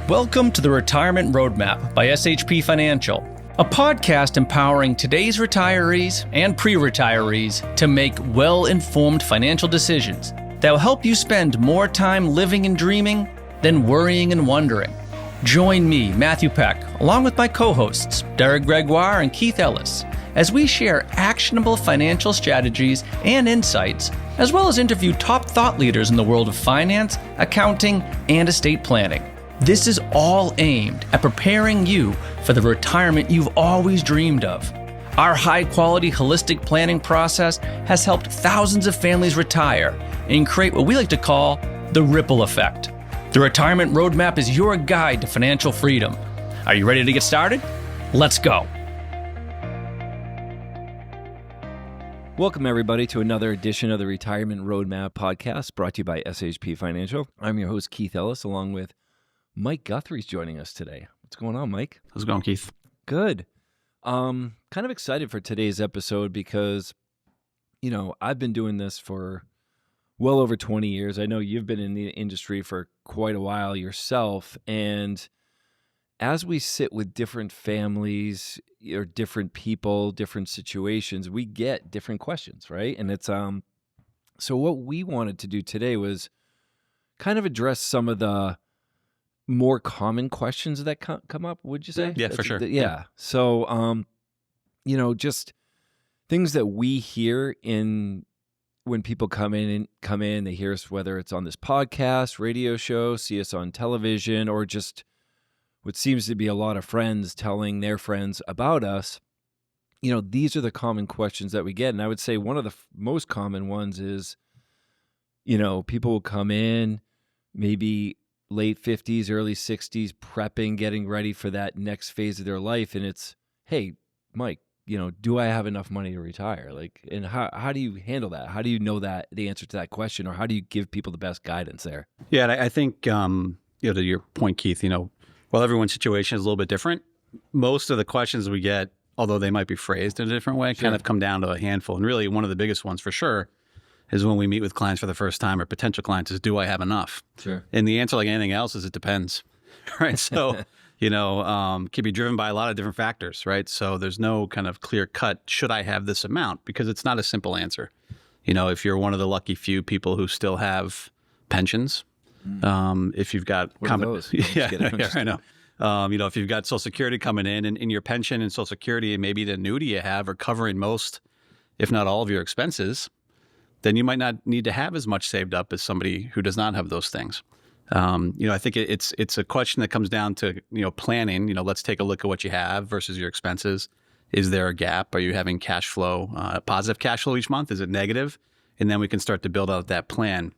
Welcome to the Retirement Roadmap by SHP Financial, a podcast empowering today's retirees and pre-retirees to make well-informed financial decisions that will help you spend more time living and dreaming than worrying and wondering. Join me, Matthew Peck, along with my co-hosts, Derek Gregoire and Keith Ellis, as we share actionable financial strategies and insights, as well as interview top thought leaders in the world of finance, accounting, and estate planning. This is all aimed at preparing you for the retirement you've always dreamed of. Our high-quality holistic planning process has helped thousands of families retire and create what we like to call the ripple effect. The Retirement Roadmap is your guide to financial freedom. Are you ready to get started? Let's go. Welcome, everybody, to another edition of the Retirement Roadmap podcast brought to you by SHP Financial. I'm your host, Keith Ellis, along with Mike Guthrie's joining us today. What's going on, Mike? How's it going, Keith? Good. Kind of excited for today's episode because, I've been doing this for well over 20 years. I know you've been in the industry for quite a while yourself. And as we sit with different families or different people, different situations, we get different questions, right? And it's so what we wanted to do today was kind of address some of the more common questions that come up, would you say? Yeah, for sure. Yeah. So, just things that we hear when people come in, they hear us, whether it's on this podcast, radio show, see us on television, or just what seems to be a lot of friends telling their friends about us. These are the common questions that we get. And I would say one of the most common ones is, people will come in, maybe late 50s, early 60s, prepping, getting ready for that next phase of their life. And it's, hey, Mike, do I have enough money to retire? And how do you handle that? How do you know that the answer to that question, or how do you give people the best guidance there? Yeah, and I think, to your point, Keith, while everyone's situation is a little bit different, most of the questions we get, although they might be phrased in a different way, kind of come down to a handful. And really one of the biggest ones for sure is when we meet with clients for the first time or potential clients is, do I have enough? Sure. And the answer, like anything else, is it depends, right? So, can be driven by a lot of different factors, right? So there's no kind of clear cut, should I have this amount? Because it's not a simple answer. If you're one of the lucky few people who still have pensions, if you've got... What are those? Yeah, I know. If you've got Social Security coming in and your pension and Social Security and maybe the annuity you have are covering most, if not all of your expenses, then you might not need to have as much saved up as somebody who does not have those things. I think it's a question that comes down to, planning. Let's take a look at what you have versus your expenses. Is there a gap? Are you having cash flow, positive cash flow each month? Is it negative? And then we can start to build out that plan.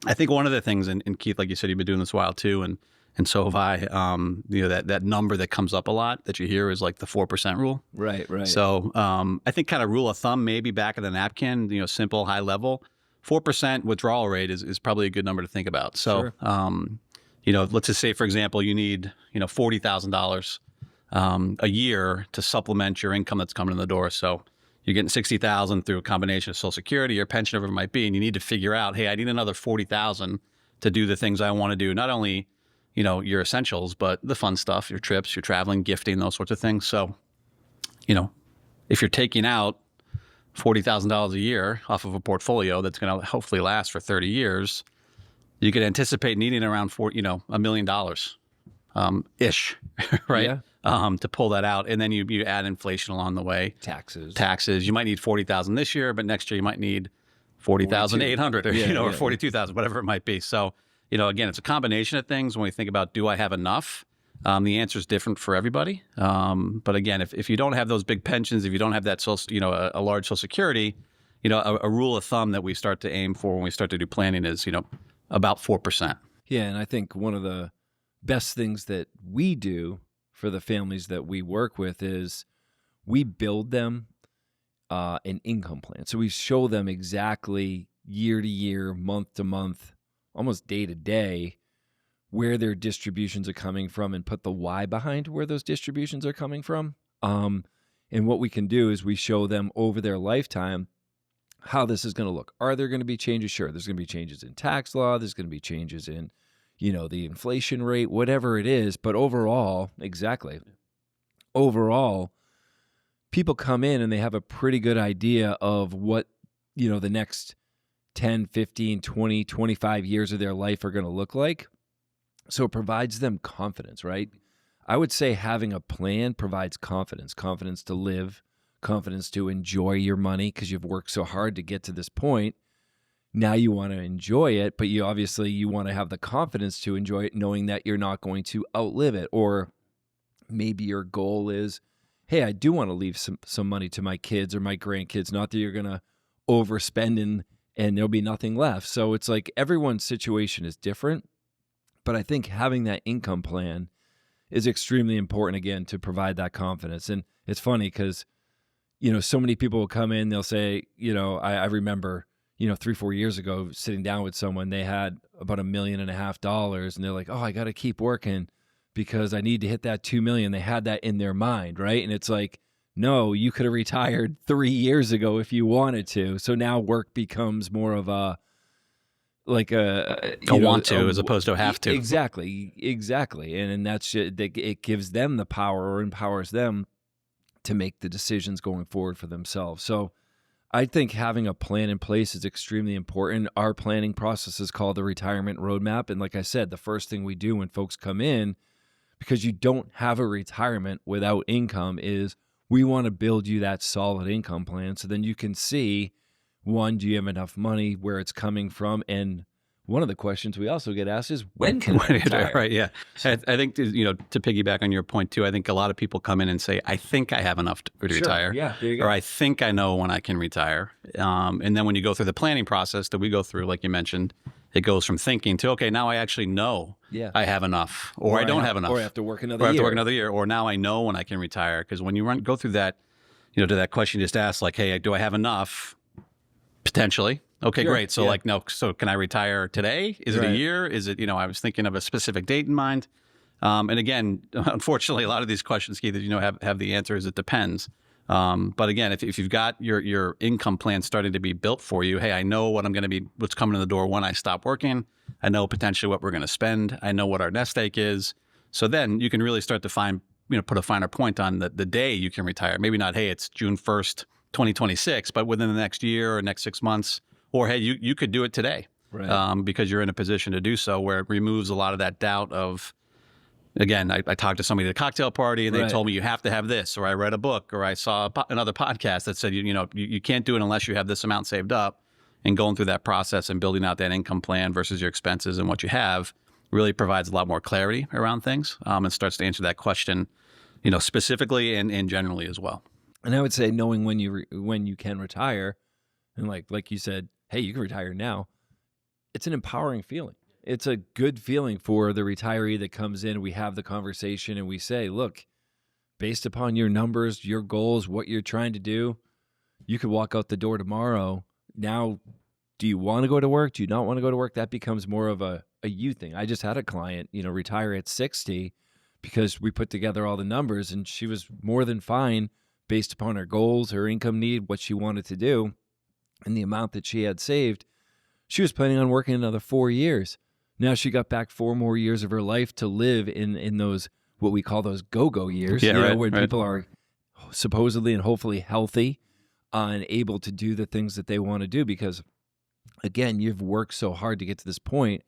I think one of the things, and Keith, like you said, you've been doing this a while too, and so have I, that number that comes up a lot that you hear is like the 4% rule. Right. So I think kind of rule of thumb, maybe back of the napkin, simple, high level, 4% withdrawal rate is probably a good number to think about. So, Sure. Let's just say, for example, you need, $40,000 a year to supplement your income that's coming in the door. So you're getting $60,000 through a combination of Social Security or pension, whatever it might be, and you need to figure out, hey, I need another $40,000 to do the things I want to do. Not only your essentials, but the fun stuff, your trips, your traveling, gifting, those sorts of things. So, if you're taking out $40,000 a year off of a portfolio that's going to hopefully last for 30 years, you could anticipate needing around $1 million ish, right? Yeah. To pull that out. And then you add inflation along the way. Taxes. You might need $40,000 this year, but next year you might need $40,800 or, or $42,000, whatever it might be. So, again, it's a combination of things when we think about, do I have enough? The answer is different for everybody. But again, if you don't have those big pensions, if you don't have that, a large Social Security, a rule of thumb that we start to aim for when we start to do planning is, about 4%. Yeah, and I think one of the best things that we do for the families that we work with is we build them an income plan. So we show them exactly year to year, month to month, almost day to day, where their distributions are coming from and put the why behind where those distributions are coming from. And what we can do is we show them over their lifetime how this is going to look. Are there going to be changes? Sure, there's going to be changes in tax law. There's going to be changes in, the inflation rate, whatever it is. But overall, people come in and they have a pretty good idea of what, the next 10, 15, 20, 25 years of their life are going to look like. So it provides them confidence, right? I would say having a plan provides confidence to live, confidence to enjoy your money because you've worked so hard to get to this point. Now you want to enjoy it, but you want to have the confidence to enjoy it knowing that you're not going to outlive it. Or maybe your goal is, hey, I do want to leave some money to my kids or my grandkids, not that you're going to overspend and there'll be nothing left. So it's like everyone's situation is different, but I think having that income plan is extremely important, again, to provide that confidence. And it's funny because, so many people will come in, they'll say, I remember, 3-4 years ago, sitting down with someone, they had about $1.5 million, and they're like, oh, I got to keep working because I need to hit that 2 million. They had that in their mind, right? And it's like, no, you could have retired 3 years ago if you wanted to. So now work becomes more of a want to as opposed to a have to. Exactly. And that's it gives them the power or empowers them to make the decisions going forward for themselves. So I think having a plan in place is extremely important. Our planning process is called the retirement roadmap. And like I said, the first thing we do when folks come in, because you don't have a retirement without income, is we want to build you that solid income plan. So then you can see, one, do you have enough money, where it's coming from? And one of the questions we also get asked is, when can I retire? Right, yeah. I think, to piggyback on your point too, I think a lot of people come in and say, I think I have enough to retire. Yeah, there you go. Or I think I know when I can retire. And then when you go through the planning process that we go through, like you mentioned, it goes from thinking to, okay, now I actually know I have enough, or I don't have enough. Or I have to work another year. Or now I know when I can retire. Because when you go through that, to that question you just asked, like, hey, do I have enough? Potentially. Okay, sure. Great. So no, so can I retire today? Is it a year? Is it, I was thinking of a specific date in mind. And again, unfortunately, a lot of these questions, Keith, have the answer is it depends. But again, if you've got your income plan starting to be built for you, hey, I know what's coming in the door when I stop working. I know potentially what we're going to spend. I know what our nest egg is. So then you can really start to put a finer point on the day you can retire. Maybe not, hey, it's June 1st, 2026, but within the next year or next 6 months, or hey, you could do it today, right? Because you're in a position to do so, where it removes a lot of that doubt of, again, I talked to somebody at a cocktail party and they told me you have to have this, or I read a book, or I saw another podcast that said, you can't do it unless you have this amount saved up. And going through that process and building out that income plan versus your expenses and what you have really provides a lot more clarity around things, and starts to answer that question, specifically and generally as well. And I would say knowing when you can retire, and like you said, hey, you can retire now. It's an empowering feeling. It's a good feeling for the retiree that comes in. We have the conversation and we say, look, based upon your numbers, your goals, what you're trying to do, you could walk out the door tomorrow. Now, do you want to go to work? Do you not want to go to work? That becomes more of a you thing. I just had a client, retire at 60 because we put together all the numbers, and she was more than fine based upon her goals, her income need, what she wanted to do, and the amount that she had saved. She was planning on working another 4 years. Now she got back 4 more years of her life to live in those, what we call those go-go years, where people are supposedly and hopefully healthy and able to do the things that they want to do. Because, again, you've worked so hard to get to this point.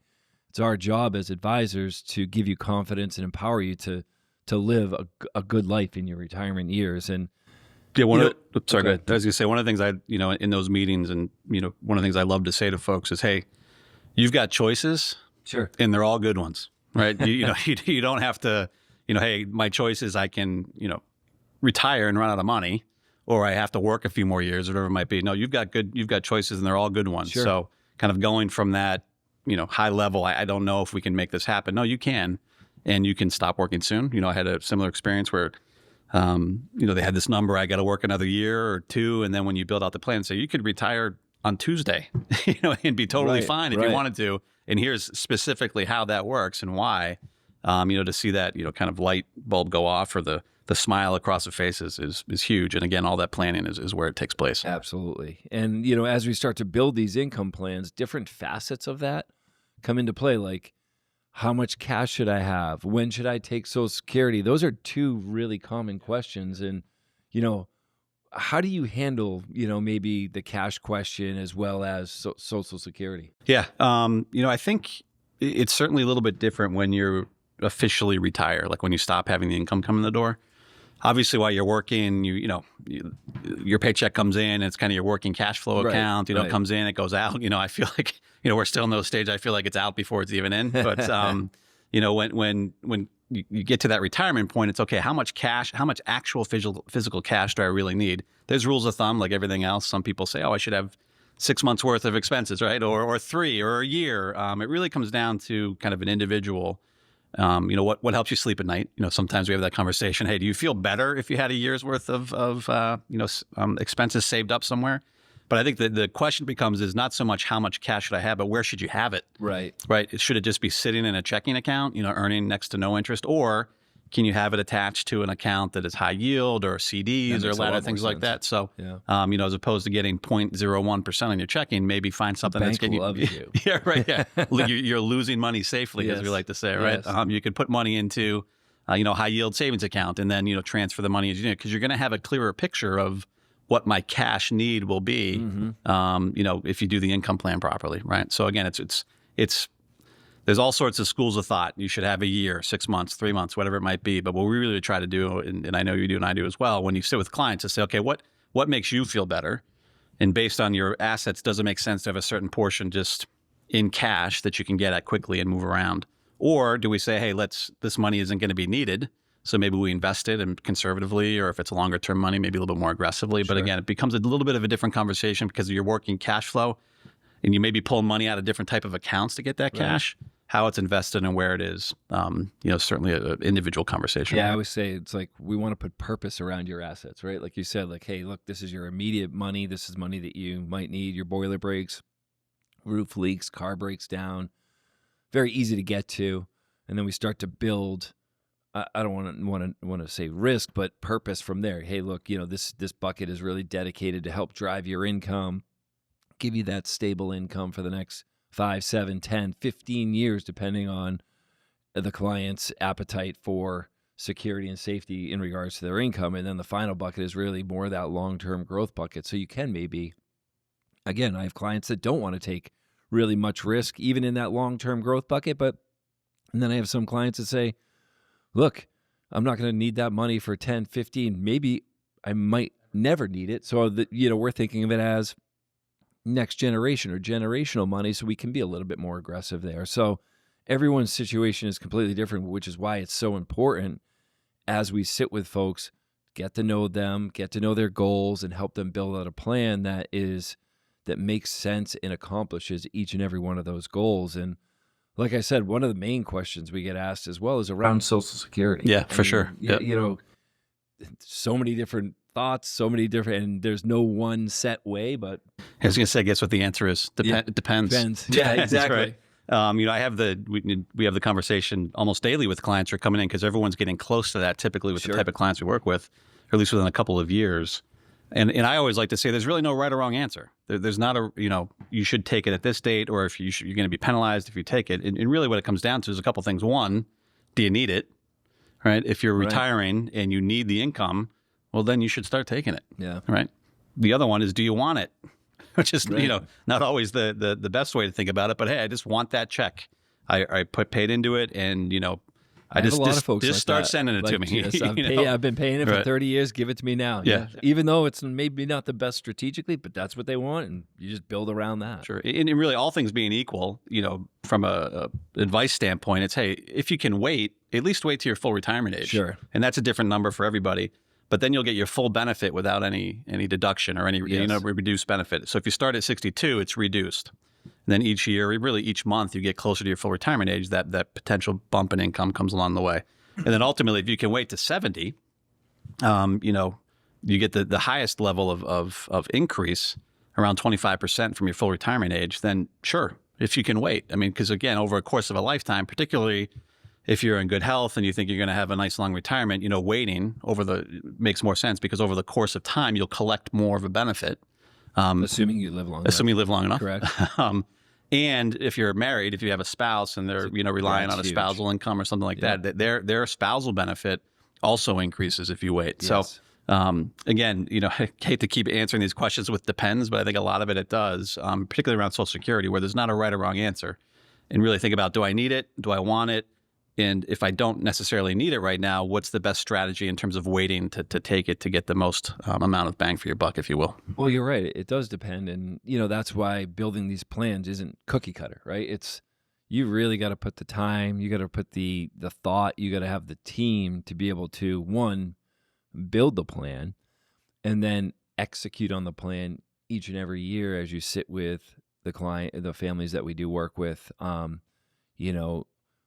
It's our job as advisors to give you confidence and empower you to live a good life in your retirement years. And yeah, go ahead. I was going to say, one of the things in those meetings, and one of the things I love to say to folks is, hey, you've got choices. Sure. And they're all good ones, right? You don't have to, hey, my choice is I can, retire and run out of money, or I have to work a few more years, or whatever it might be. No, you've got choices, and they're all good ones. Sure. So kind of going from that, high level, I don't know if we can make this happen. No, you can, and you can stop working soon. I had a similar experience where, they had this number, I got to work another year or two. And then when you build out the plan, so you could retire on Tuesday, and be totally fine if you wanted to. And here's specifically how that works and why, to see that, kind of light bulb go off, or the smile across the face is huge. And again, all that planning is where it takes place. Absolutely. And, as we start to build these income plans, different facets of that come into play. Like, How much cash should I have? When should I take Social Security? Those are two really common questions. And, how do you handle, maybe the cash question as well as Social Security? Yeah. I think it's certainly a little bit different when you're officially retire, like when you stop having the income come in the door. Obviously, while you're working, your paycheck comes in. It's kind of your working cash flow account. It comes in, it goes out. I feel like we're still in those stages. I feel like it's out before it's even in. But when you get to that retirement point, it's okay. How much cash? How much actual physical cash do I really need? There's rules of thumb, like everything else. Some people say, I should have 6 months worth of expenses, right, or 3 or a year. It really comes down to kind of an individual. What helps you sleep at night? Sometimes we have that conversation. Hey, do you feel better if you had a year's worth of expenses saved up somewhere? But I think the question becomes is not so much how much cash should I have, but where should you have it? Right. Should it just be sitting in a checking account, earning next to no interest, or can you have it attached to an account that is high yield or CDs or ladder things like that? So, as opposed to getting 0.01% on your checking, maybe find something that's getting you. Yeah, right. Yeah, you're losing money safely, as we like to say, right? Yes. You could put money into, high yield savings account, and then transfer the money as you need, because you're going to have a clearer picture of what my cash need will be. If you do the income plan properly, right? So again, it's there's all sorts of schools of thought. You should have a year, 6 months, 3 months, whatever it might be. But what we really try to do, and I know you do and I do as well, when you sit with clients, is say, okay, what makes you feel better? And based on your assets, does it make sense to have a certain portion just in cash that you can get at quickly and move around? Or do we say, hey, this money isn't going to be needed, so maybe we invest it and conservatively, or if it's a longer term money, maybe a little bit more aggressively. Sure. But again, it becomes a little bit of a different conversation because of your working cash flow, and you may be pulling money out of different type of accounts to get that cash. How it's invested and where it is, certainly an individual conversation. Yeah, I always say it's like we want to put purpose around your assets, right? Like you said, like, hey, look, this is your immediate money. This is money that you might need. Your boiler breaks, roof leaks, car breaks down. Very easy to get to. And then we start to build, I don't want to say risk, but purpose from there. Hey, look, this bucket is really dedicated to help drive your income, give you that stable income for the next 5, 7, 10, 15 years, depending on the client's appetite for security and safety in regards to their income. And then the final bucket is really more that long-term growth bucket. So you can maybe, again, I have clients that don't want to take really much risk, even in that long-term growth bucket. And then I have some clients that say, look, I'm not going to need that money for 10, 15. Maybe I might never need it. So, we're thinking of it as next generation or generational money, so we can be a little bit more aggressive there. So everyone's situation is completely different, which is why it's so important as we sit with folks, get to know them, get to know their goals, and help them build out a plan that makes sense and accomplishes each and every one of those goals. And like I said, one of the main questions we get asked as well is around Social Security. Yeah, for sure. Yep. So many different thoughts, so many different, and there's no one set way, but I was going to say, guess what the answer is? It depends. Yeah, exactly. Right. I have we have the conversation almost daily with clients who are coming in because everyone's getting close to that typically with the type of clients we work with, or at least within a couple of years. And I always like to say there's really no right or wrong answer. There's not you should take it at this date, or if you're going to be penalized if you take it. And really what it comes down to is a couple things. One, do you need it? Right? If you're retiring and you need the income, well, then you should start taking it. Yeah. Right. The other one is, do you want it? Which is, not always the best way to think about it. But hey, I just want that check. I paid into it, and I just have a lot of folks just like start that. sending it to me. Yes, I've been paying it for 30 years. Give it to me now. Yeah. Even though it's maybe not the best strategically, but that's what they want, and you just build around that. Sure. And really, all things being equal, from a advice standpoint, it's, hey, if you can wait, at least wait to your full retirement age. Sure. And that's a different number for everybody. But then you'll get your full benefit without any deduction or any reduced benefit. So if you start at 62, it's reduced. And then each year, really each month, you get closer to your full retirement age, that potential bump in income comes along the way. And then ultimately, if you can wait to 70, you get the highest level of increase, around 25% from your full retirement age, then sure, if you can wait. I mean, because again, over a course of a lifetime, particularly if you're in good health and you think you're going to have a nice long retirement, waiting makes more sense because over the course of time, you'll collect more of a benefit. Assuming you live long enough. Assuming you live long enough. Correct. And if you're married, if you have a spouse and they're, relying on a spousal income or something like that, their spousal benefit also increases if you wait. Yes. So, again, I hate to keep answering these questions with depends, but I think a lot of it does, particularly around Social Security, where there's not a right or wrong answer. And really think about, do I need it? Do I want it? And if I don't necessarily need it right now, what's the best strategy in terms of waiting to take it to get the most amount of bang for your buck, if you will? Well, you're right. It does depend. And, that's why building these plans isn't cookie cutter, right? You really got to put the time, you got to put the thought, you got to have the team to be able to, one, build the plan and then execute on the plan each and every year as you sit with the client, the families that we do work with,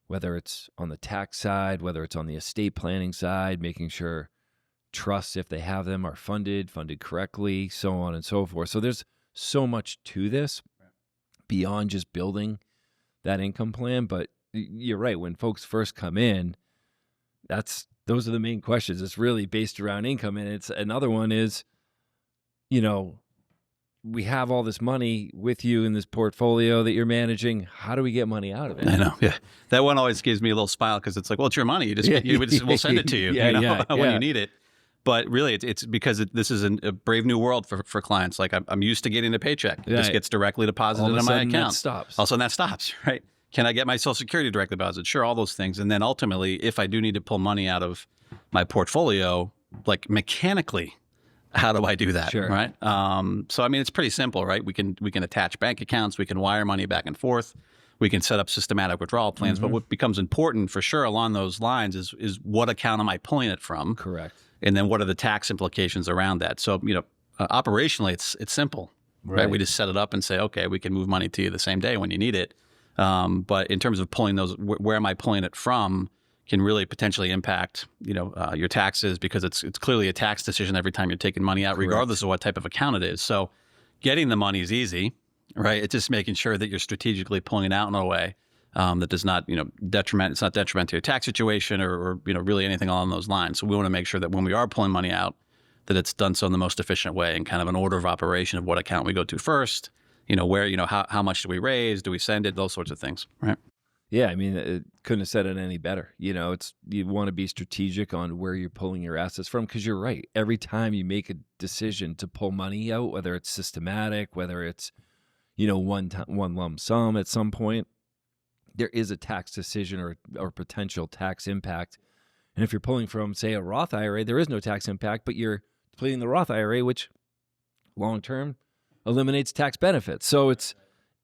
whether it's on the tax side, whether it's on the estate planning side, making sure trusts, if they have them, are funded correctly, so on and so forth. So there's so much to this beyond just building that income plan. But you're right. When folks first come in, those are the main questions. It's really based around income. And it's another one is, we have all this money with you in this portfolio that you're managing. How do we get money out of it? I know. Yeah. That one always gives me a little smile because it's like, well, it's your money. We'll send it to you, when you need it. But really, it's because this is a brave new world for clients. Like I'm used to getting a paycheck. This gets directly deposited in my account. That stops. All of a sudden that stops, right? Can I get my Social Security direct deposit? Sure, all those things. And then ultimately, if I do need to pull money out of my portfolio, like mechanically, how do I do that? Sure. Right. So, I mean, it's pretty simple, right? We can attach bank accounts. We can wire money back and forth. We can set up systematic withdrawal plans. But what becomes important for sure along those lines is what account am I pulling it from? Correct. And then what are the tax implications around that? So, operationally, it's simple, right? We just set it up and say, okay, we can move money to you the same day when you need it. But in terms of pulling those, where am I pulling it from? Can really potentially impact, your taxes because it's clearly a tax decision every time you're taking money out, regardless of what type of account it is. So getting the money is easy, right? It's just making sure that you're strategically pulling it out in a way that does not, detriment. It's not detriment to your tax situation or really anything along those lines. So we want to make sure that when we are pulling money out, that it's done so in the most efficient way and kind of an order of operation of what account we go to first, where, how much do we raise? Do we send it? Those sorts of things, right? Yeah, I mean, it couldn't have said it any better. You want to be strategic on where you're pulling your assets from because you're right. Every time you make a decision to pull money out, whether it's systematic, whether it's, one lump sum at some point, there is a tax decision or potential tax impact. And if you're pulling from, say, a Roth IRA, there is no tax impact, but you're depleting the Roth IRA, which long-term eliminates tax benefits. So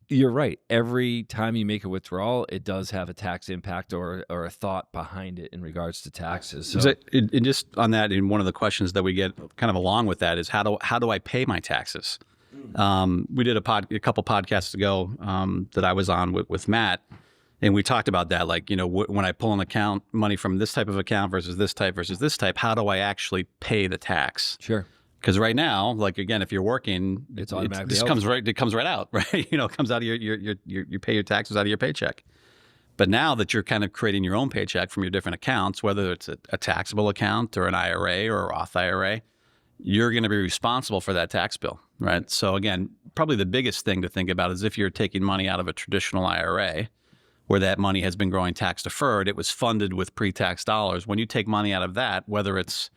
you're right. Every time you make a withdrawal, it does have a tax impact or a thought behind it in regards to taxes. So, and just on that, and one of the questions that we get kind of along with that is how do I pay my taxes? We did a couple podcasts ago that I was on with Matt, and we talked about that. Like, when I pull an account money from this type of account versus this type, how do I actually pay the tax? Sure. Because right now, like again, if you're working, it's automatically it comes right out, right? It comes out of you pay your taxes out of your paycheck. But now that you're kind of creating your own paycheck from your different accounts, whether it's a taxable account or an IRA or a Roth IRA, you're going to be responsible for that tax bill, right? So again, probably the biggest thing to think about is if you're taking money out of a traditional IRA, where that money has been growing tax deferred, it was funded with pre-tax dollars. When you take money out of that, whether it's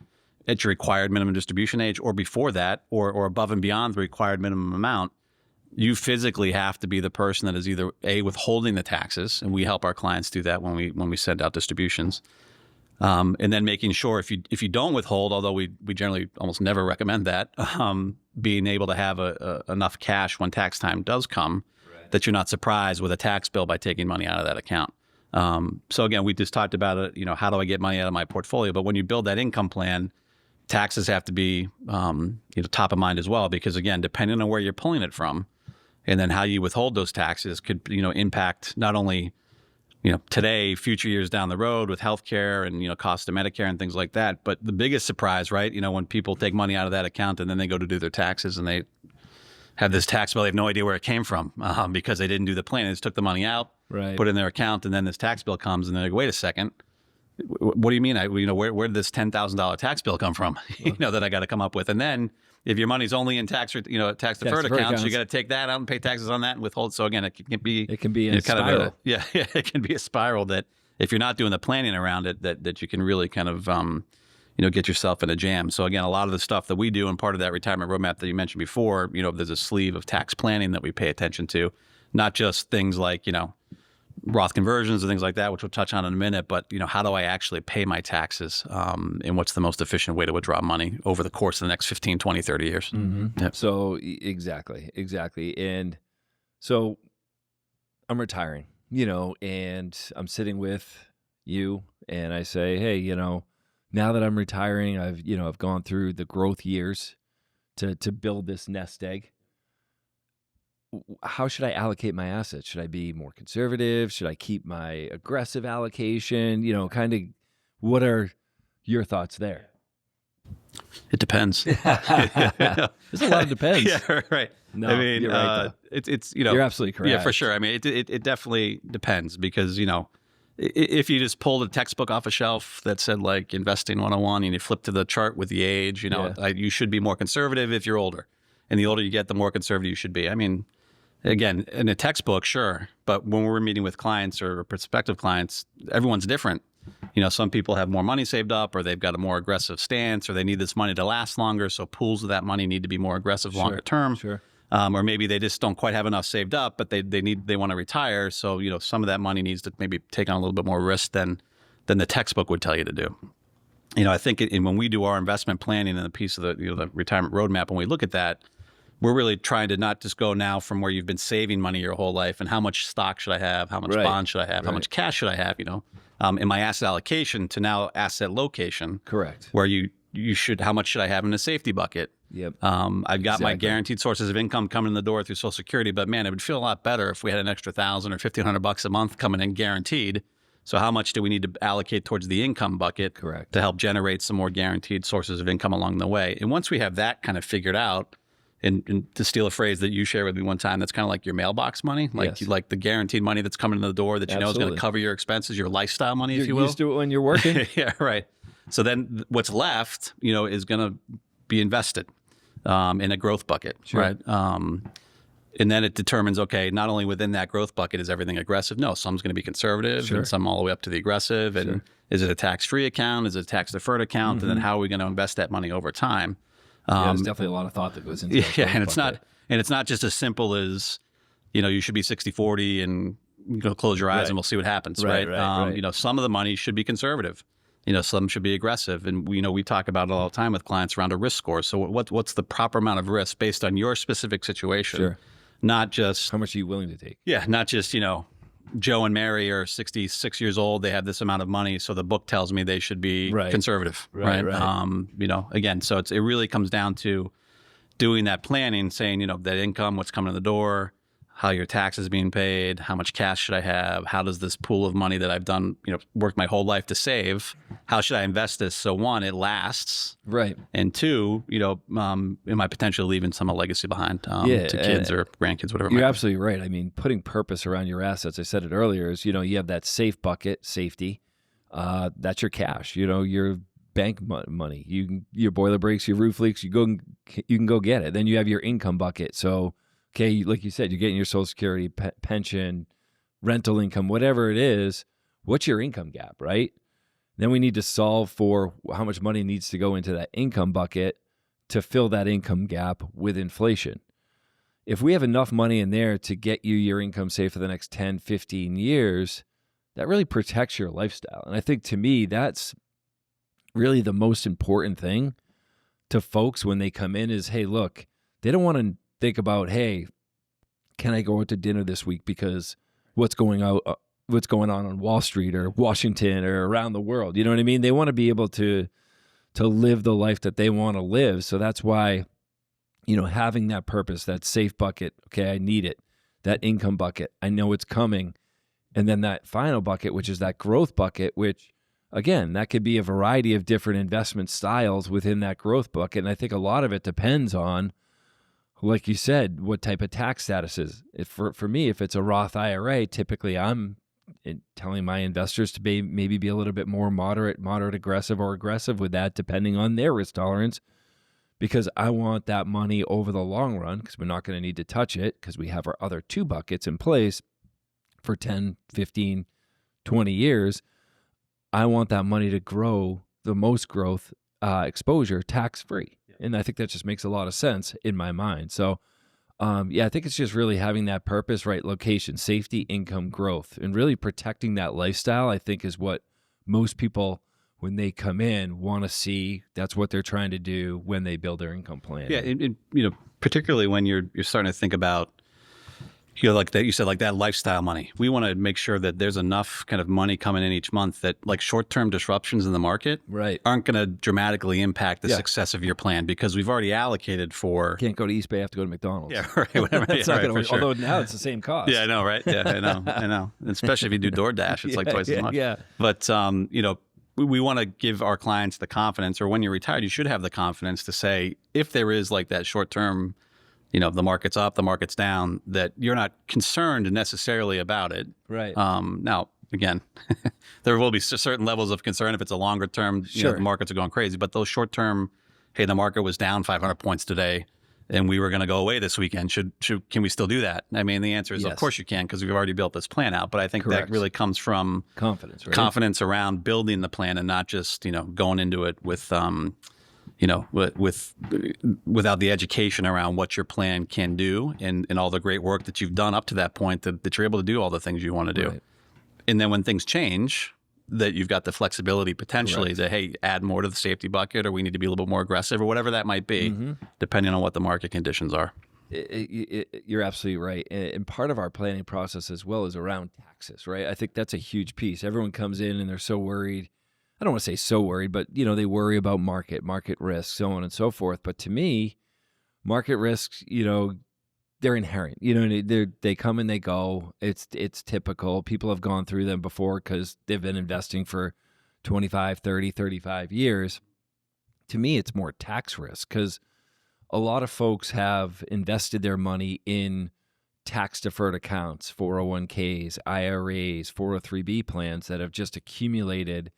at your required minimum distribution age or before that, or above and beyond the required minimum amount, you physically have to be the person that is either withholding the taxes, and we help our clients do that when we send out distributions, and then making sure if you don't withhold, although we generally almost never recommend that, being able to have enough cash when tax time does come, that you're not surprised with a tax bill by taking money out of that account. So again, we just talked about it. How do I get money out of my portfolio? But when you build that income plan, taxes have to be top of mind as well, because again, depending on where you're pulling it from, and then how you withhold those taxes could impact not only today, future years down the road with healthcare and cost of Medicare and things like that. But the biggest surprise, right? When people take money out of that account and then they go to do their taxes and they have this tax bill, they have no idea where it came from because they didn't do the plan. They just took the money out, put it in their account, and then this tax bill comes and they're like, wait a second. What do you mean? Where did this $10,000 tax bill come from? That I got to come up with, and then if your money's only in tax deferred accounts, you got to take that out and pay taxes on that and withhold. So again, it can be a spiral. It can be a spiral that if you're not doing the planning around it, that you can really kind of get yourself in a jam. So again, a lot of the stuff that we do, and part of that retirement roadmap that you mentioned before, there's a sleeve of tax planning that we pay attention to, not just things like Roth conversions and things like that, which we'll touch on in a minute, but how do I actually pay my taxes, and what's the most efficient way to withdraw money over the course of the next 15, 20, 30 years. Mm-hmm. Yep. So exactly. And so I'm retiring, and I'm sitting with you and I say, hey, now that I'm retiring, I've gone through the growth years to build this nest egg. How should I allocate my assets? Should I be more conservative? Should I keep my aggressive allocation? Kind of, what are your thoughts there? It depends. There's a lot of depends. Yeah, right. No, I mean, you're right, it's you're absolutely correct. Yeah, for sure. I mean, it definitely depends because if you just pulled a textbook off a shelf that said like investing 101 and you flip to the chart with the age, you should be more conservative if you're older, and the older you get, the more conservative you should be. I mean, again, in a textbook, sure, but when we're meeting with clients or prospective clients, everyone's different. Some people have more money saved up, or they've got a more aggressive stance, or they need this money to last longer. So pools of that money need to be more aggressive longer term. Sure. Or maybe they just don't quite have enough saved up, but they want to retire. So, some of that money needs to maybe take on a little bit more risk than the textbook would tell you to do. I think when we do our investment planning and the piece of the retirement roadmap, when we look at that, we're really trying to not just go now from where you've been saving money your whole life and how much stock should I have, how much bond should I have, how much cash should I have, in my asset allocation to now asset location. Correct. Where you should, how much should I have in a safety bucket? Yep. I've got my guaranteed sources of income coming in the door through Social Security, but man, it would feel a lot better if we had an extra $1,000 or $1,500 a month coming in guaranteed. So how much do we need to allocate towards the income bucket? Correct. To help generate some more guaranteed sources of income along the way? And once we have that kind of figured out, and to steal a phrase that you shared with me one time, that's kind of like your mailbox money, like the guaranteed money that's coming in the door that know is going to cover your expenses, your lifestyle money, if you will. You're used to it when you're working. Yeah, right. So then what's left, is going to be invested in a growth bucket, right? And then it determines, okay, not only within that growth bucket is everything aggressive. No, some's going to be conservative, and some all the way up to the aggressive. And is it a tax-free account? Is it a tax-deferred account? Mm-hmm. And then how are we going to invest that money over time? There's definitely a lot of thought that goes into it. Yeah, and it's not just as simple as, you should be 60-40 and close your eyes and we'll see what happens, right? Some of the money should be conservative. Some should be aggressive. And we talk about it all the time with clients around a risk score. So what's the proper amount of risk based on your specific situation? Sure. Not just how much are you willing to take? Yeah, not just, Joe and Mary are 66 years old. They have this amount of money, so the book tells me they should be conservative, right? Again, so it really comes down to doing that planning, saying, that income, what's coming in the door, how your taxes being paid, how much cash should I have, how does this pool of money that I've done, worked my whole life to save, how should I invest this so one, it lasts, right, and two, am I potentially leaving some legacy behind to kids or grandkids, whatever. You're absolutely right. I mean, putting purpose around your assets, I said it earlier, is you have that safe bucket, safety, that's your cash, your bank money, your boiler breaks, your roof leaks, you can go get it. Then you have your income bucket, so. Okay, like you said, you're getting your Social Security, pension, rental income, whatever it is. What's your income gap, right? Then we need to solve for how much money needs to go into that income bucket to fill that income gap with inflation. If we have enough money in there to get you your income, say, for the next 10, 15 years, that really protects your lifestyle. And I think, to me, that's really the most important thing to folks when they come in is, hey, look, they don't want to think about, hey, can I go out to dinner this week because what's going on Wall Street or Washington or around the world? You know what I mean? They want to be able to live the life that they want to live. So that's why, having that purpose, that safe bucket, okay, I need it. That income bucket, I know it's coming. And then that final bucket, which is that growth bucket, which, again, that could be a variety of different investment styles within that growth bucket. And I think a lot of it depends on, like you said, what type of tax status is. For me, if it's a Roth IRA, typically I'm telling my investors to maybe be a little bit more moderate aggressive, or aggressive with that, depending on their risk tolerance, because I want that money over the long run, because we're not going to need to touch it because we have our other 2 buckets in place for 10, 15, 20 years. I want that money to grow the most growth exposure tax-free. Yeah. And I think that just makes a lot of sense in my mind. So, I think it's just really having that purpose, right? Location, safety, income, growth, and really protecting that lifestyle, I think, is what most people, when they come in, want to see. That's what they're trying to do when they build their income plan. Yeah, particularly when you're starting to think about, like that, you said, like that lifestyle money. We want to make sure that there's enough kind of money coming in each month that like short-term disruptions in the market aren't going to dramatically impact the success of your plan, because we've already allocated for. Can't go to East Bay, have to go to McDonald's. Yeah, right. Whatever. That's not gonna work. Sure. Although now it's the same cost. Yeah, I know, right? Yeah, I know. Especially if you do DoorDash, it's like twice as much. Yeah. But we want to give our clients the confidence, or when you're retired, you should have the confidence to say, if there is like that short-term, the market's up, the market's down, that you're not concerned necessarily about it. Right. Now, again, there will be certain levels of concern if it's a longer term, sure. The markets are going crazy. But those short term, hey, the market was down 500 points today and we were going to go away this weekend. Can we still do that? I mean, the answer is, of course you can, because we've already built this plan out. But I think that really comes from confidence, right? Confidence around building the plan, and not just, going into it with, without the education around what your plan can do and all the great work that you've done up to that point, that you're able to do all the things you want to do. Right. And then when things change, that you've got the flexibility potentially to, hey, add more to the safety bucket, or we need to be a little bit more aggressive, or whatever that might be, depending on what the market conditions are. You're absolutely right. And part of our planning process as well is around taxes, right? I think that's a huge piece. Everyone comes in and they're so worried. I don't want to say so worried, but they worry about market risk, so on and so forth. But to me, market risks, they're inherent. They come and they go. It's typical. People have gone through them before because they've been investing for 25, 30, 35 years. To me, it's more tax risk, because a lot of folks have invested their money in tax-deferred accounts, 401ks, IRAs, 403b plans that have just accumulated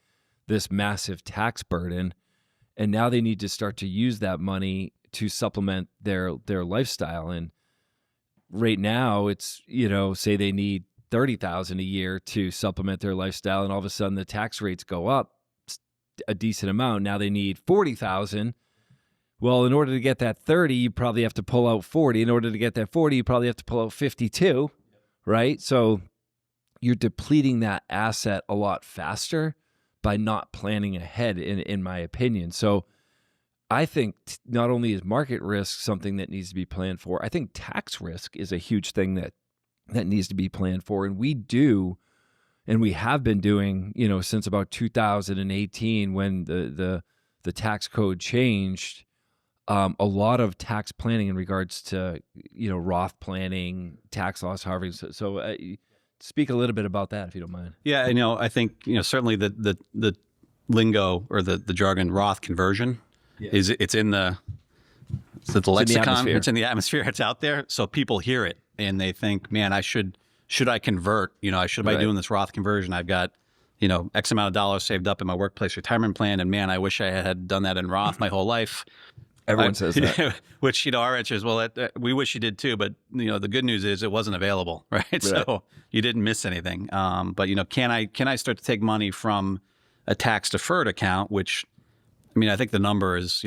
this massive tax burden, and now they need to start to use that money to supplement their lifestyle. And right now, it's say they need $30,000 a year to supplement their lifestyle, and all of a sudden the tax rates go up a decent amount. Now they need $40,000. Well, in order to get that 30, you probably have to pull out 40. In order to get that 40, you probably have to pull out 52, right? So you're depleting that asset a lot faster by not planning ahead, in my opinion. So I think not only is market risk something that needs to be planned for, I think tax risk is a huge thing that needs to be planned for. And we do, and we have been doing, since about 2018, when the tax code changed, a lot of tax planning in regards to, Roth planning, tax loss harvesting. So speak a little bit about that, if you don't mind. Yeah, I think certainly the lingo, or the jargon, Roth conversion it's in the lexicon. It's in the atmosphere. It's out there, so people hear it and they think, man, should I convert? I should be doing this Roth conversion. I've got X amount of dollars saved up in my workplace retirement plan, and man, I wish I had done that in Roth my whole life. Everyone says that. Which, our answer is, well, we wish you did too, but, the good news is it wasn't available, right? So you didn't miss anything. But, can I start to take money from a tax-deferred account, which, I think the number is,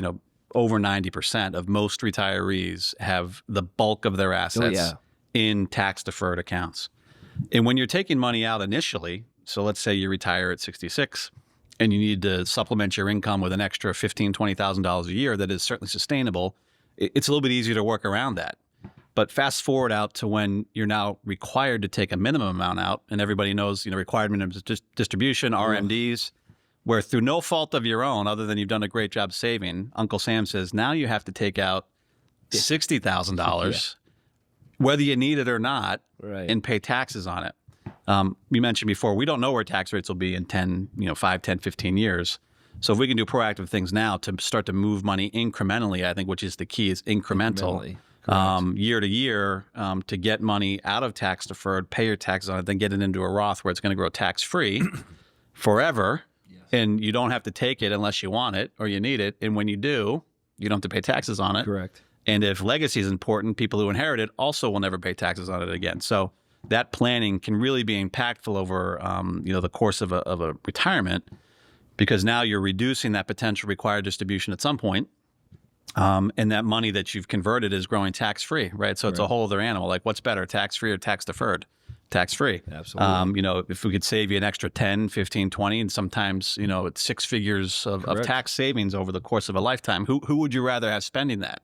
over 90% of most retirees have the bulk of their assets in tax-deferred accounts. And when you're taking money out initially, so let's say you retire at 66, and you need to supplement your income with an extra $15,000, $20,000 a year that is certainly sustainable, it's a little bit easier to work around that. But fast forward out to when you're now required to take a minimum amount out, and everybody knows, required minimum distribution, RMDs, where through no fault of your own, other than you've done a great job saving, Uncle Sam says, now you have to take out $60,000, whether you need it or not, and pay taxes on it. We mentioned before, we don't know where tax rates will be in 5, 10, 15 years. So if we can do proactive things now to start to move money incrementally, I think, which is the key, is incremental, year to year, to get money out of tax deferred, pay your taxes on it, then get it into a Roth where it's going to grow tax free forever. And you don't have to take it unless you want it or you need it. And when you do, you don't have to pay taxes on it. Correct. And if legacy is important, people who inherit it also will never pay taxes on it again. So that planning can really be impactful over, the course of a retirement, because now you're reducing that potential required distribution at some point. And that money that you've converted is growing tax-free, right? So it's a whole other animal. Like, what's better, tax-free or tax-deferred? Tax-free. Absolutely. If we could save you an extra 10, 15, 20, and sometimes, it's six figures of tax savings over the course of a lifetime, who would you rather have spending that?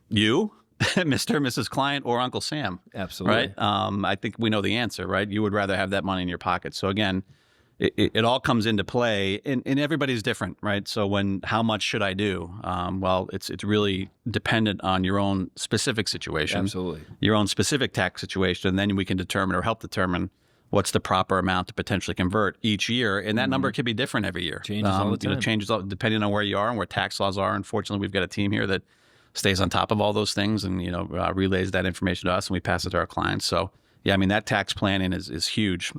You, Mr. and Mrs. Client, or Uncle Sam? Absolutely. Right? I think we know the answer, right? You would rather have that money in your pocket. So again, it all comes into play, and everybody's different, right? So how much should I do? Well, it's really dependent on your own specific situation. Absolutely. Your own specific tax situation, and then we can determine or help determine what's the proper amount to potentially convert each year. And that number could be different every year. Changes all the time. Changes depending on where you are and where tax laws are. Unfortunately, we've got a team here that stays on top of all those things and, relays that information to us, and we pass it to our clients. So, yeah, I mean, that tax planning is huge.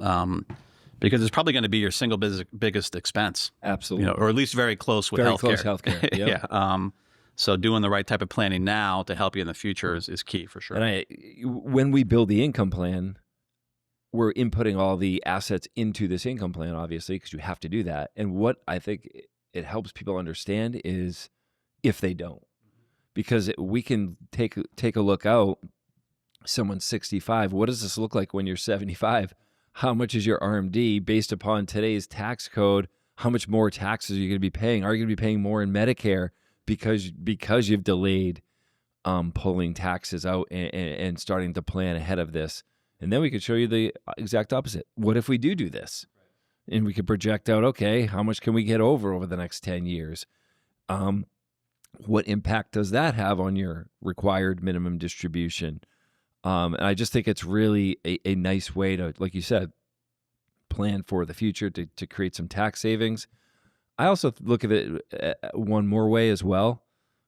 Because it's probably going to be your single biggest expense. Absolutely. Or at least very close with healthcare. Very close healthcare. Yep. Yeah. So doing the right type of planning now to help you in the future is key for sure. And when we build the income plan, we're inputting all the assets into this income plan, obviously, because you have to do that. And what I think it helps people understand is if they don't. Because we can take a look out, someone's 65, what does this look like when you're 75? How much is your RMD based upon today's tax code? How much more taxes are you going to be paying? Are you going to be paying more in Medicare because you've delayed pulling taxes out and starting to plan ahead of this? And then we could show you the exact opposite. What if we do this? And we could project out, okay, how much can we get over the next 10 years? What impact does that have on your required minimum distribution? And I just think it's really a nice way to, like you said, plan for the future to create some tax savings. I also look at it one more way as well.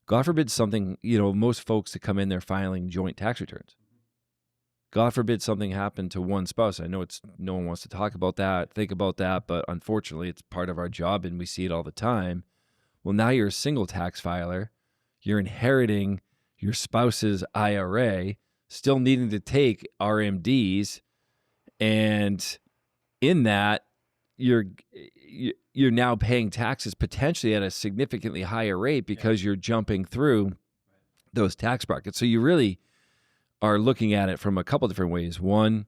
God forbid something, most folks that come in, they're filing joint tax returns. God forbid something happened to one spouse. I know no one wants to talk about that, think about that, but unfortunately it's part of our job and we see it all the time. Well, now you're a single tax filer. You're inheriting your spouse's IRA, still needing to take RMDs, and in that you're now paying taxes potentially at a significantly higher rate because you're jumping through those tax brackets. So you really are looking at it from a couple different ways. One,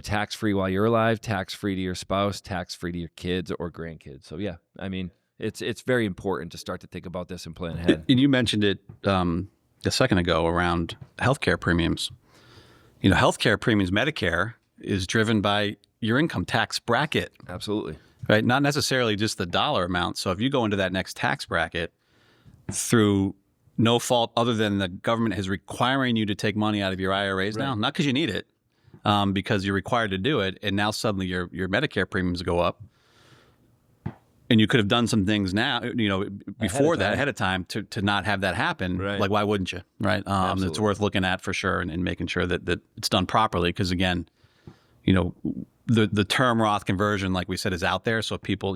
tax-free while you're alive, tax-free to your spouse, tax-free to your kids or grandkids. So yeah, I mean, it's very important to start to think about this and plan ahead. And you mentioned it a second ago around healthcare premiums. Healthcare premiums, Medicare, is driven by your income tax bracket. Absolutely. Right? Not necessarily just the dollar amount. So if you go into that next tax bracket through no fault other than the government is requiring you to take money out of your IRAs now, not because you need it, because you're required to do it, and now suddenly your Medicare premiums go up. And you could have done some things now, before that, ahead of time, to not have that happen. Right. Like, why wouldn't you? Right? It's worth looking at for sure, and making sure that it's done properly. Because again, the term Roth conversion, like we said, is out there, so people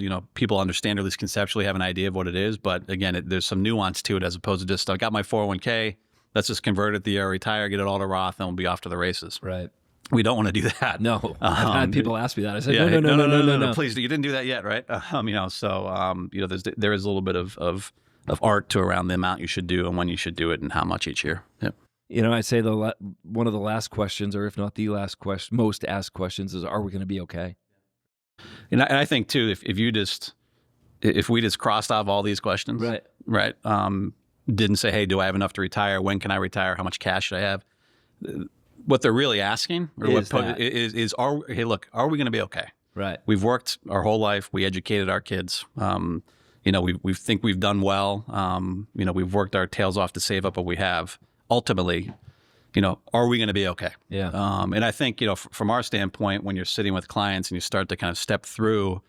understand, or at least conceptually have an idea of what it is. But again, there's some nuance to it, as opposed to just, I got my 401k, let's just convert it the year I retire, get it all to Roth, and we'll be off to the races. Right. We don't want to do that. No, I've had people ask me that. I said, no. Please, you didn't do that yet, right? There is a little bit of art to around the amount you should do and when you should do it and how much each year. Yep. I'd say one of the last questions, or if not the last question, most asked questions is, are we going to be okay? And I think too, if we just crossed off all these questions, right, didn't say, hey, do I have enough to retire? When can I retire? How much cash should I have? What they're really asking are we going to be okay? Right. We've worked our whole life. We educated our kids. We think we've done well. We've worked our tails off to save up what we have. Ultimately, are we going to be okay? Yeah. And I think, from our standpoint, when you're sitting with clients and you start to kind of step through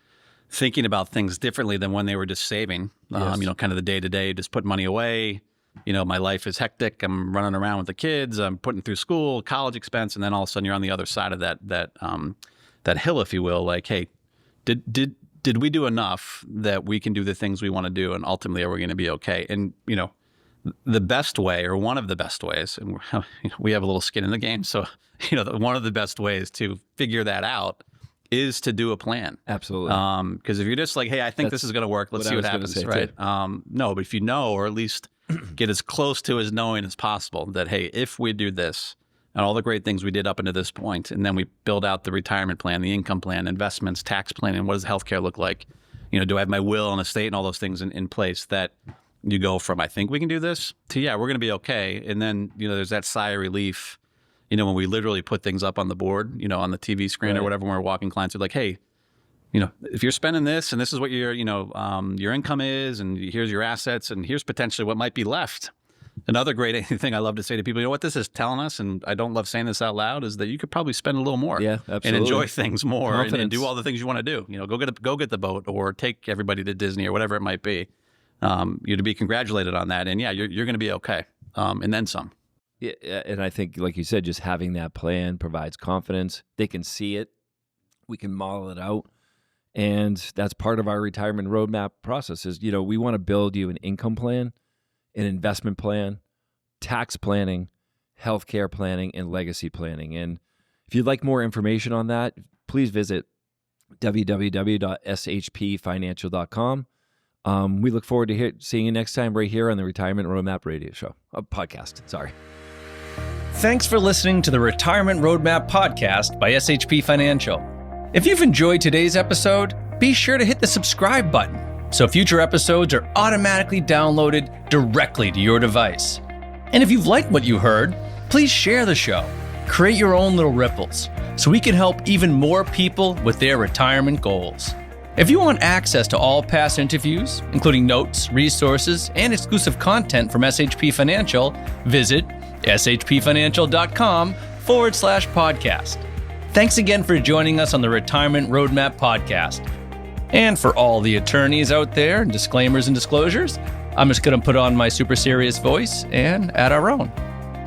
thinking about things differently than when they were just saving, kind of the day to day, just put money away. My life is hectic. I'm running around with the kids. I'm putting through school, college expense, and then all of a sudden you're on the other side of that hill, if you will. Like, hey, did we do enough that we can do the things we want to do, and ultimately are we going to be okay? And the best way, or one of the best ways, and we have a little skin in the game, so one of the best ways to figure that out is to do a plan. Absolutely. Because if you're just like, hey, I think this is going to work, let's see what happens, right? No, but if you know, or at least get as close to as knowing as possible that, hey, if we do this and all the great things we did up until this point, and then we build out the retirement plan, the income plan, investments, tax planning, what does healthcare look like? Do I have my will and estate and all those things in place, that you go from, I think we can do this, to, yeah, we're going to be okay. And then, there's that sigh of relief, when we literally put things up on the board, on the TV screen or whatever, when we're walking clients are like, hey, if you're spending this and this is what your income is, and here's your assets, and here's potentially what might be left. Another great thing I love to say to people, what this is telling us, and I don't love saying this out loud, is that you could probably spend a little more, absolutely, and enjoy things more, and do all the things you want to do. Go get the boat, or take everybody to Disney, or whatever it might be. You're to be congratulated on that, and you're going to be okay, and then some. Yeah, and I think, like you said, just having that plan provides confidence. They can see it. We can model it out. And that's part of our retirement roadmap process is, we want to build you an income plan, an investment plan, tax planning, healthcare planning, and legacy planning. And if you'd like more information on that, please visit www.shpfinancial.com. We look forward to seeing you next time right here on the Retirement Roadmap Radio Show, podcast. Sorry. Thanks for listening to the Retirement Roadmap podcast by SHP Financial. If you've enjoyed today's episode, be sure to hit the subscribe button so future episodes are automatically downloaded directly to your device. And if you've liked what you heard, please share the show. Create your own little ripples so we can help even more people with their retirement goals. If you want access to all past interviews, including notes, resources, and exclusive content from SHP Financial, visit shpfinancial.com/podcast. Thanks again for joining us on the Retirement Roadmap podcast. And for all the attorneys out there, and disclaimers and disclosures, I'm just going to put on my super serious voice and add our own.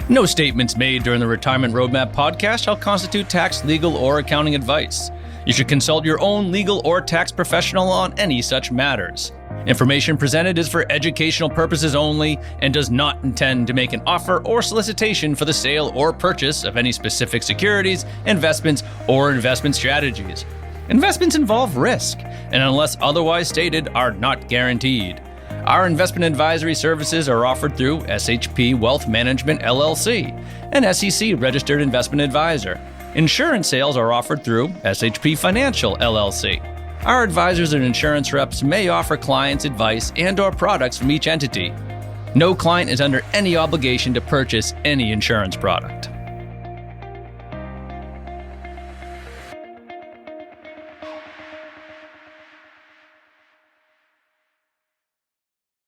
No statements made during the Retirement Roadmap podcast shall constitute tax, legal, or accounting advice. You should consult your own legal or tax professional on any such matters. Information presented is for educational purposes only and does not intend to make an offer or solicitation for the sale or purchase of any specific securities, investments, or investment strategies. Investments involve risk, and unless otherwise stated, are not guaranteed. Our investment advisory services are offered through SHP Wealth Management, LLC, an SEC-registered investment advisor. Insurance sales are offered through SHP Financial, LLC. Our advisors and insurance reps may offer clients advice and/or products from each entity. No client is under any obligation to purchase any insurance product.